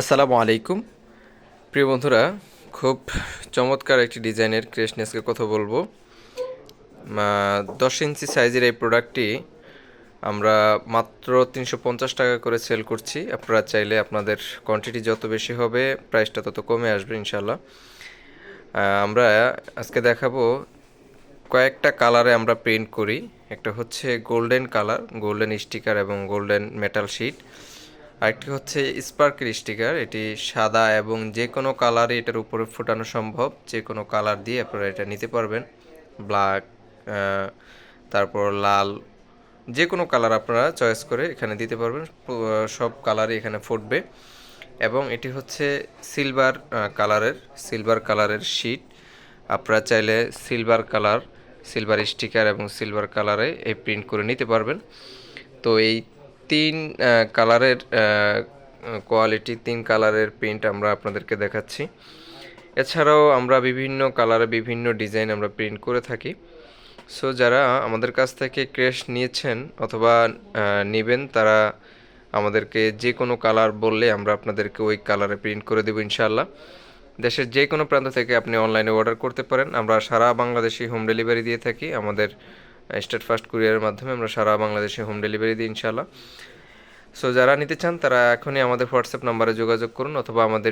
আসসালামু আলাইকুম প্রিয় বন্ধুরা, খুব চমৎকার একটি ডিজাইনের ক্রেশনেসকে কথা বলবো। 10 ইঞ্চি সাইজের এই প্রোডাক্টটি আমরা মাত্র 350 টাকা করে সেল করছি। আপনারা চাইলে আপনাদের কোয়ান্টিটি যত বেশি হবে প্রাইসটা তত কমে আসবে ইনশাল্লাহ। আমরা আজকে দেখাবো কয়েকটা কালারে আমরা প্রিন্ট করি। একটা হচ্ছে গোল্ডেন কালার, গোল্ডেন স্টিকার এবং গোল্ডেন মেটাল শিট। আরেকটি হচ্ছে স্পার্কেল স্টিকার, এটি সাদা এবং যে কোনো কালারই এটার উপরে ফোটানো সম্ভব। যে কোনো কালার দিয়ে আপনারা এটা নিতে পারবেন। ব্ল্যাক, তারপর লাল, যে কোনো কালার আপনারা চয়েস করে এখানে দিতে পারবেন। সব কালারই এখানে ফুটবে। এবং এটি হচ্ছে সিলভার কালারের শিট। আপনারা চাইলে সিলভার স্টিকার এবং সিলভার কালারে এই প্রিন্ট করে নিতে পারবেন। তো এই তিন কালারের কোয়ালিটি, তিন কালারের প্রিন্ট আমরা আপনাদেরকে দেখাচ্ছি। এছাড়াও আমরা বিভিন্ন কালারে বিভিন্ন ডিজাইন আমরা প্রিন্ট করে থাকি। সো যারা আমাদের কাছ থেকে ক্রেশ নিয়েছেন অথবা নেবেন, তারা আমাদেরকে যে কোনো কালার বললে আমরা আপনাদেরকে ওই কালারে প্রিন্ট করে দেবো ইনশাআল্লাহ। দেশের যে কোনো প্রান্ত থেকে আপনি অনলাইনে অর্ডার করতে পারেন। আমরা সারা বাংলাদেশে হোম ডেলিভারি দিয়ে থাকি। আমাদের স্টেট ফার্স্ট কুরিয়ারের মাধ্যমে আমরা সারা বাংলাদেশে হোম ডেলিভারি দিই ইনশাআল্লাহ। সো যারা নিতে চান তারা এখনই আমাদের হোয়াটসঅ্যাপ নাম্বারে যোগাযোগ করুন অথবা আমাদের